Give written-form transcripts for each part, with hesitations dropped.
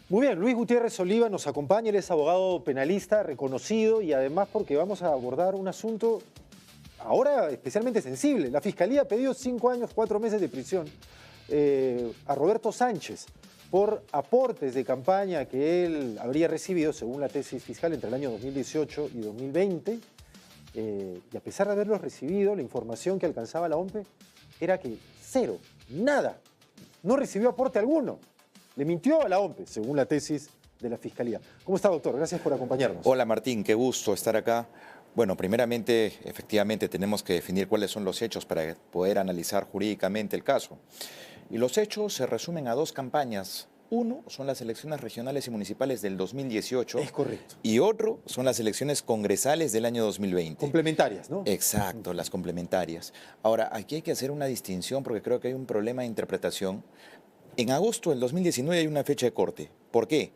Muy bien, Luis Gutiérrez Oliva nos acompaña, él es abogado penalista reconocido y además porque vamos a abordar un asunto ahora especialmente sensible. La Fiscalía ha pedido 5 años, 4 meses de prisión a Roberto Sánchez por aportes de campaña que él habría recibido, según la tesis fiscal, entre el año 2018 y 2020. Y a pesar de haberlos recibido, la información que alcanzaba la OMPE era que cero, nada, no recibió aporte alguno. Le mintió a la OMPE, según la tesis de la Fiscalía. ¿Cómo está, doctor? Gracias por acompañarnos. Hola Martín, qué gusto estar acá. Bueno, primeramente, efectivamente, tenemos que definir cuáles son los hechos para poder analizar jurídicamente el caso. Y los hechos se resumen a dos campañas. Uno son las elecciones regionales y municipales del 2018. Es correcto. Y otro son las elecciones congresales del año 2020. Complementarias, ¿no? Exacto, las complementarias. Ahora, aquí hay que hacer una distinción porque creo que hay un problema de interpretación. En agosto del 2019 hay una fecha de corte. ¿Por qué?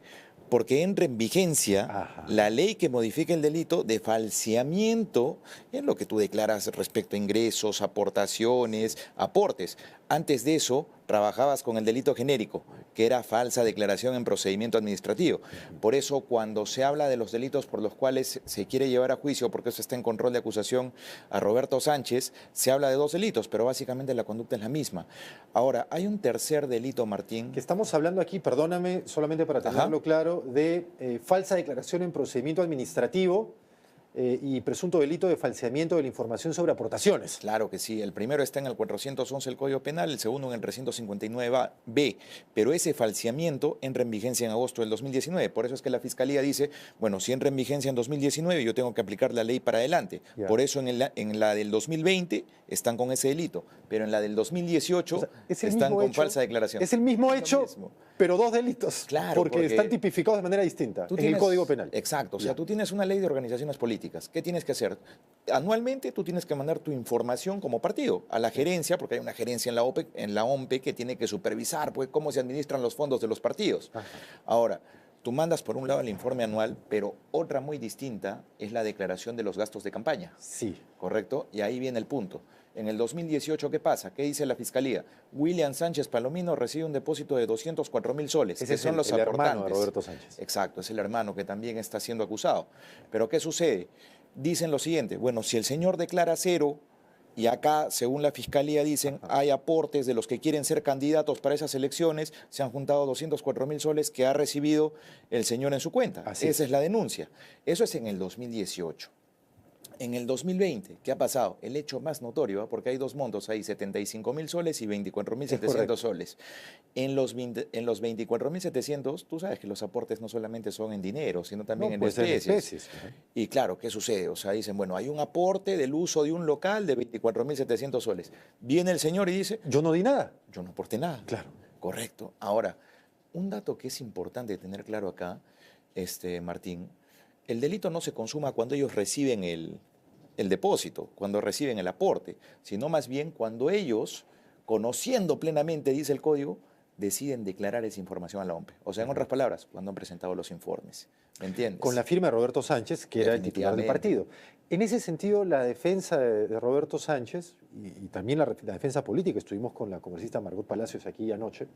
Porque entra en vigencia la ley que modifica el delito de falseamiento en lo que tú declaras respecto a ingresos, aportaciones, aportes. Antes de eso, trabajabas con el delito genérico, que era falsa declaración en procedimiento administrativo. Por eso, cuando se habla de los delitos por los cuales se quiere llevar a juicio, porque eso está en control de acusación a Roberto Sánchez, se habla de dos delitos, pero básicamente la conducta es la misma. Ahora, hay un tercer delito, Martín. Que estamos hablando aquí, perdóname, solamente para tenerlo claro, de falsa declaración en procedimiento administrativo y presunto delito de falseamiento de la información sobre aportaciones. Claro que sí, el primero está en el 411 del Código Penal, el segundo en el 359B, pero ese falseamiento entra en vigencia en agosto del 2019, por eso es que la Fiscalía dice, bueno, si entra en vigencia en 2019, yo tengo que aplicar la ley para adelante, por eso en la del 2020 están con ese delito, pero en la del 2018 están con falsa declaración. Es el mismo hecho, pero dos delitos, claro, porque están tipificados de manera distinta en el Código Penal. Exacto, o sea, tú tienes una ley de organizaciones políticas. ¿Qué tienes que hacer? Anualmente tú tienes que mandar tu información como partido a la gerencia, porque hay una gerencia en la OMPE que tiene que supervisar pues, cómo se administran los fondos de los partidos. Ahora, tú mandas por un lado el informe anual, pero otra muy distinta es la declaración de los gastos de campaña. Sí. ¿Correcto? Y ahí viene el punto. En el 2018, ¿qué pasa? ¿Qué dice la Fiscalía? William Sánchez Palomino recibe un depósito de 204.000 soles, que son los aportantes. Hermano de Roberto Sánchez. Exacto, es el hermano que también está siendo acusado. Pero ¿qué sucede? Dicen lo siguiente, bueno, si el señor declara cero, y acá, según la Fiscalía, dicen, hay aportes de los que quieren ser candidatos para esas elecciones, se han juntado 204.000 soles que ha recibido el señor en su cuenta. Esa es la denuncia. Eso es en el 2018. En el 2020, ¿qué ha pasado? El hecho más notorio, porque hay dos montos ahí, 75.000 soles y 24.700 soles. En los 24.700, tú sabes que los aportes no solamente son en dinero, sino también en especies. Y claro, ¿qué sucede? O sea, dicen, bueno, hay un aporte del uso de un local de 24.700 soles. Viene el señor y dice... Yo no di nada. Yo no aporté nada. Claro. Correcto. Ahora, un dato que es importante tener claro acá, Martín, el delito no se consuma cuando ellos reciben el depósito, cuando reciben el aporte, sino más bien cuando ellos, conociendo plenamente, dice el código, deciden declarar esa información a la OMPE. O sea, en otras palabras, cuando han presentado los informes. ¿Me entiendes? Con la firma de Roberto Sánchez, que era el titular del partido. En ese sentido, la defensa de Roberto Sánchez y también la defensa política, estuvimos con la congresista Margot Palacios aquí anoche,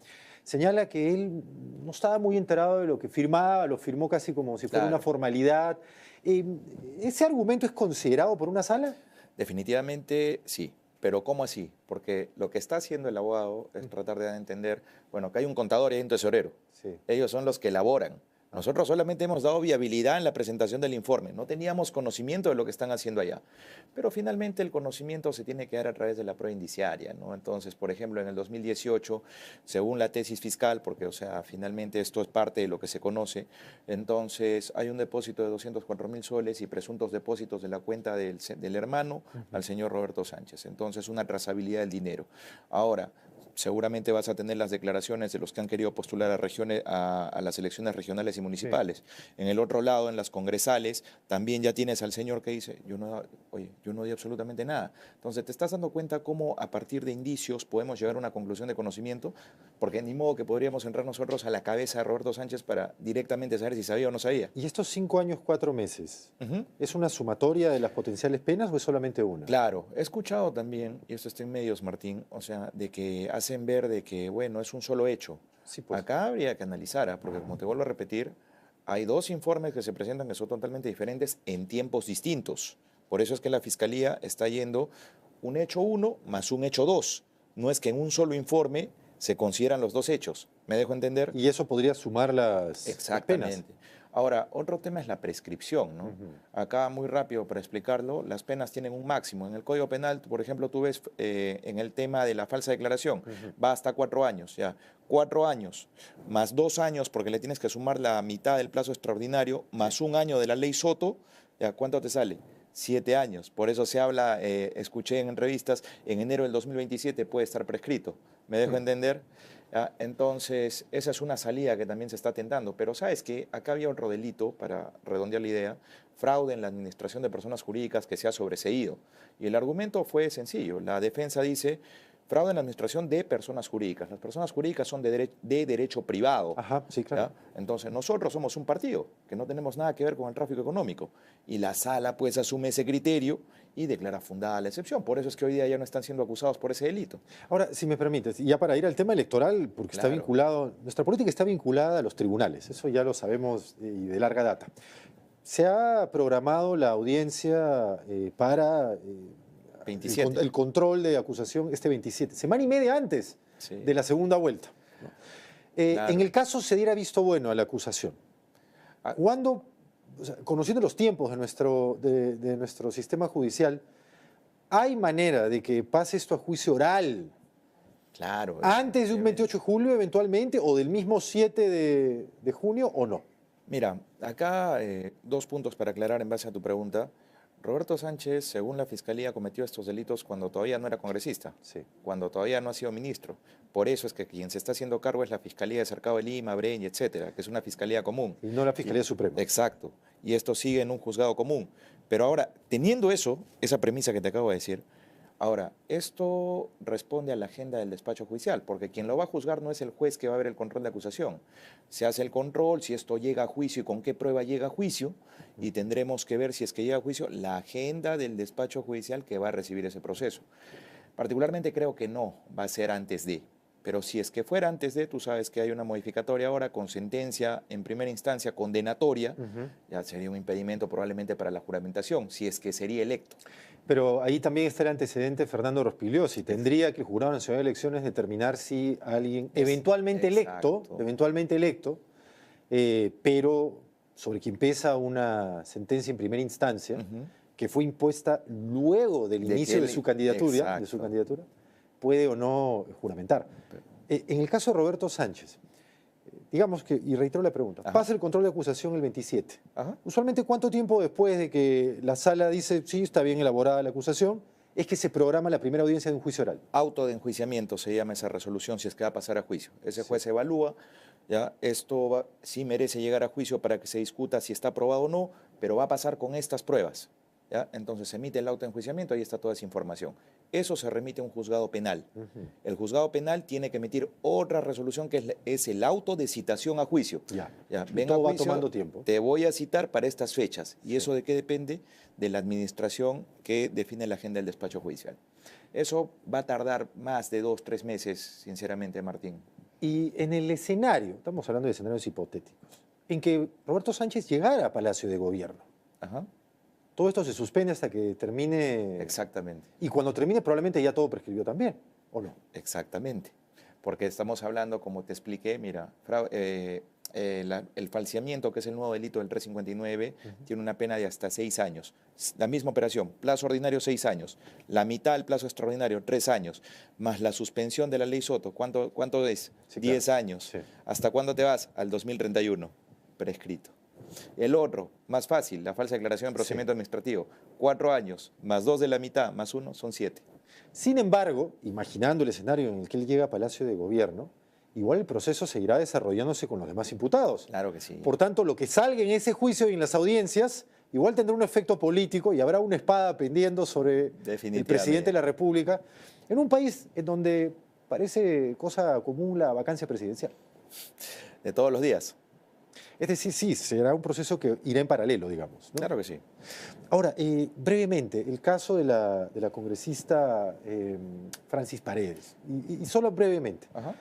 señala que él no estaba muy enterado de lo que firmaba, lo firmó casi como si fuera una formalidad. ¿Ese argumento es considerado por una sala? Definitivamente sí. Pero ¿cómo así? Porque lo que está haciendo el abogado es tratar de entender, bueno, que hay un contador y hay un tesorero. Sí. Ellos son los que elaboran. Nosotros solamente hemos dado viabilidad en la presentación del informe. No teníamos conocimiento de lo que están haciendo allá. Pero finalmente el conocimiento se tiene que dar a través de la prueba indiciaria, ¿no? Entonces, por ejemplo, en el 2018, según la tesis fiscal, porque, o sea, finalmente esto es parte de lo que se conoce, entonces hay un depósito de 204.000 soles y presuntos depósitos de la cuenta del hermano al señor Roberto Sánchez. Entonces, una trazabilidad del dinero. Ahora, seguramente vas a tener las declaraciones de los que han querido postular a las elecciones regionales y municipales. Sí. En el otro lado, en las congresales, también ya tienes al señor que dice, yo no, oye, yo no di absolutamente nada. Entonces, ¿te estás dando cuenta cómo a partir de indicios podemos llegar a una conclusión de conocimiento? Porque ni modo que podríamos entrar nosotros a la cabeza de Roberto Sánchez para directamente saber si sabía o no sabía. ¿Y estos 5 años, 4 meses, es una sumatoria de las potenciales penas o es solamente una? Claro, he escuchado también, y esto está en medios, Martín, o sea, de que hacen ver de que, bueno, es un solo hecho. Sí, pues. Acá habría que analizar, porque como te vuelvo a repetir, hay dos informes que se presentan que son totalmente diferentes en tiempos distintos. Por eso es que la Fiscalía está yendo un hecho 1 más un hecho 2. No es que en un solo informe se consideran los dos hechos. ¿Me dejo entender? Y eso podría sumar las penas. Exactamente. Ahora, otro tema es la prescripción, ¿no? Acá, muy rápido para explicarlo, las penas tienen un máximo. En el Código Penal, por ejemplo, tú ves en el tema de la falsa declaración, va hasta 4 años, ya. 4 años, más 2 años, porque le tienes que sumar la mitad del plazo extraordinario, más 1 año de la ley Soto, ya, ¿cuánto te sale? 7 años. Por eso se habla, escuché en revistas, en enero del 2027 puede estar prescrito. ¿Me dejo entender? Entonces, esa es una salida que también se está tentando. Pero ¿sabes qué? Acá había otro delito, para redondear la idea, fraude en la administración de personas jurídicas que se ha sobreseído. Y el argumento fue sencillo. La defensa dice, fraude en la administración de personas jurídicas. Las personas jurídicas son de derecho privado. Ajá, sí, claro. ¿Ya? Entonces, nosotros somos un partido que no tenemos nada que ver con el tráfico económico. Y la sala, pues, asume ese criterio y declara fundada la excepción. Por eso es que hoy día ya no están siendo acusados por ese delito. Ahora, si me permites, ya para ir al tema electoral, porque está vinculado, nuestra política está vinculada a los tribunales, eso ya lo sabemos y de larga data. Se ha programado la audiencia para 27. El control de acusación este 27, semana y media antes de la segunda vuelta. Claro. En el caso se diera visto bueno a la acusación, ¿cuándo, o sea, conociendo los tiempos de nuestro sistema judicial, hay manera de que pase esto a juicio oral? Claro. ¿Antes de un 28 de julio eventualmente o del mismo 7 de junio o no? Mira, acá 2 puntos para aclarar en base a tu pregunta. Roberto Sánchez, según la Fiscalía, cometió estos delitos cuando todavía no era congresista, cuando todavía no ha sido ministro. Por eso es que quien se está haciendo cargo es la Fiscalía de Cercado de Lima, Breña, etcétera, que es una fiscalía común. Y no la Fiscalía Suprema. Exacto. Y esto sigue en un juzgado común. Pero ahora, teniendo eso, esa premisa que te acabo de decir, ahora, esto responde a la agenda del despacho judicial, porque quien lo va a juzgar no es el juez que va a ver el control de acusación. Se hace el control, si esto llega a juicio y con qué prueba llega a juicio, y tendremos que ver si es que llega a juicio la agenda del despacho judicial que va a recibir ese proceso. Particularmente creo que no va a ser antes de, pero si es que fuera antes de, tú sabes que hay una modificatoria ahora con sentencia en primera instancia condenatoria, ya sería un impedimento probablemente para la juramentación, si es que sería electo. Pero ahí también está el antecedente Fernando Rospigliosi. Tendría que el Jurado Nacional de Elecciones determinar si alguien eventualmente electo, pero sobre quien pesa una sentencia en primera instancia, que fue impuesta luego del inicio de su candidatura, puede o no juramentar. En el caso de Roberto Sánchez, digamos que, y reitero la pregunta, pasa el control de acusación el 27. Usualmente, ¿cuánto tiempo después de que la sala dice, sí, está bien elaborada la acusación, es que se programa la primera audiencia de un juicio oral? Auto de enjuiciamiento se llama esa resolución, si es que va a pasar a juicio. Ese juez evalúa, ya, esto sí merece llegar a juicio para que se discuta si está aprobado o no, pero va a pasar con estas pruebas. ¿Ya? Entonces se emite el auto de enjuiciamiento, ahí está toda esa información. Eso se remite a un juzgado penal. El juzgado penal tiene que emitir otra resolución que es el auto de citación a juicio. Venga, todo va tomando tiempo. Te voy a citar para estas fechas. ¿Y eso de qué depende? De la administración que define la agenda del despacho judicial. Eso va a tardar más de 2, 3 meses, sinceramente, Martín. Y en el escenario, estamos hablando de escenarios hipotéticos, en que Roberto Sánchez llegara a Palacio de Gobierno. Todo esto se suspende hasta que termine. Exactamente. Y cuando termine probablemente ya todo prescribió también, ¿o no? Exactamente. Porque estamos hablando, como te expliqué, mira, el falseamiento, que es el nuevo delito del 359, tiene una pena de hasta 6 años. La misma operación, plazo ordinario 6 años, la mitad del plazo extraordinario 3 años, más la suspensión de la ley Soto, ¿cuánto es? Sí, 10 años. Sí. ¿Hasta cuándo te vas? Al 2031, prescrito. El otro, más fácil, la falsa declaración de procedimiento administrativo, 4 años, más 2 de la mitad, más 1, son 7. Sin embargo, imaginando el escenario en el que él llega a Palacio de Gobierno, igual el proceso seguirá desarrollándose con los demás imputados. Claro que sí. Por tanto, lo que salga en ese juicio y en las audiencias igual tendrá un efecto político y habrá una espada pendiendo sobre el presidente de la República, en un país en donde parece cosa común la vacancia presidencial. De todos los días. Es decir, sí, será un proceso que irá en paralelo, digamos, ¿no? Claro que sí. Ahora, brevemente, el caso de la congresista Francis Paredes, y solo brevemente. Ajá.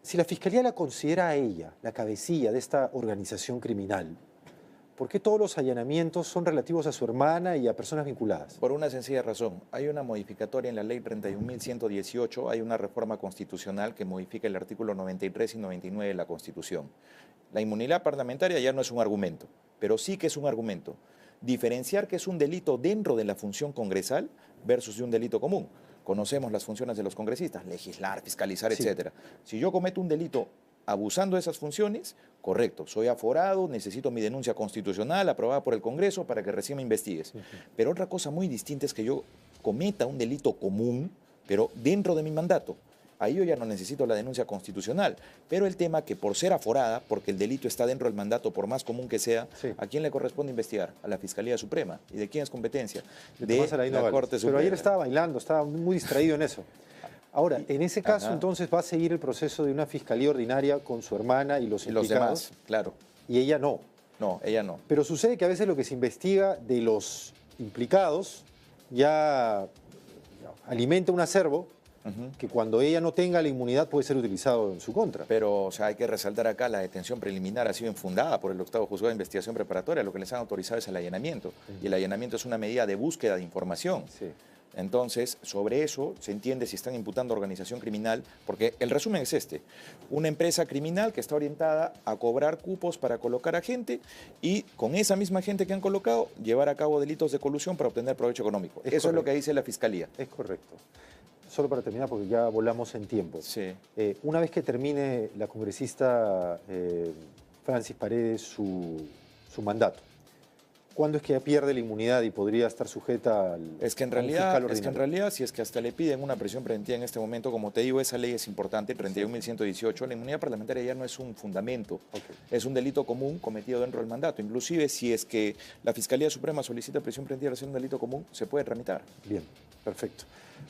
Si la Fiscalía la considera a ella la cabecilla de esta organización criminal, ¿por qué todos los allanamientos son relativos a su hermana y a personas vinculadas? Por una sencilla razón. Hay una modificatoria en la ley 31.118, hay una reforma constitucional que modifica el artículo 93 y 99 de la Constitución. La inmunidad parlamentaria ya no es un argumento, pero sí que es un argumento. Diferenciar que es un delito dentro de la función congresal versus de un delito común. Conocemos las funciones de los congresistas, legislar, fiscalizar, Sí. etc. Si yo cometo un delito abusando de esas funciones, correcto, soy aforado, necesito mi denuncia constitucional aprobada por el Congreso para que recién me investigues. Pero otra cosa muy distinta es que yo cometa un delito común, pero dentro de mi mandato. Ahí yo ya no necesito la denuncia constitucional. Pero el tema que por ser aforada, porque el delito está dentro del mandato, por más común que sea, Sí. ¿a quién le corresponde investigar? A la Fiscalía Suprema. ¿Y de quién es competencia? De Tomás Aladino la Valdés. Corte Suprema. Pero ayer estaba bailando, estaba muy distraído en eso. Ahora, en ese caso, Ajá. entonces, va a seguir el proceso de una fiscalía ordinaria con su hermana y los Y los implicados, demás, claro. y ella no. No, ella no. Pero sucede que a veces lo que se investiga de los implicados ya alimenta un acervo que cuando ella no tenga la inmunidad puede ser utilizado en su contra. Pero, o sea, hay que resaltar acá, la detención preliminar ha sido infundada por el octavo juzgado de investigación preparatoria. Lo que les han autorizado es el allanamiento. Y el allanamiento es una medida de búsqueda de información. Sí. Entonces, sobre eso se entiende si están imputando organización criminal, porque el resumen es este: una empresa criminal que está orientada a cobrar cupos para colocar a gente y con esa misma gente que han colocado, llevar a cabo delitos de colusión para obtener provecho económico. Eso es lo que dice la Fiscalía. Es correcto. Solo para terminar, porque ya volamos en tiempo. Sí. Una vez que termine la congresista Francis Paredes su mandato, ¿cuándo es que pierde la inmunidad y podría estar sujeta al Es que en a un fiscal ordinario? realidad, si es que hasta le piden una prisión preventiva en este momento, como te digo, esa ley es importante, 31.118, la inmunidad parlamentaria ya no es un fundamento, es un delito común cometido dentro del mandato. Inclusive, si es que la Fiscalía Suprema solicita prisión preventiva por ser un delito común, se puede tramitar. Bien, perfecto.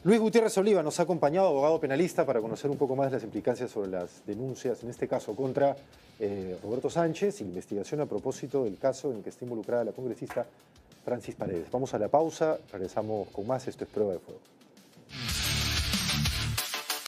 Luis Gutiérrez Oliva nos ha acompañado, abogado penalista, para conocer un poco más las implicancias sobre las denuncias, en este caso contra Roberto Sánchez, y la investigación a propósito del caso en el que está involucrada la congresista Francis Paredes. Vamos a la pausa, regresamos con más. Esto es Prueba de Fuego.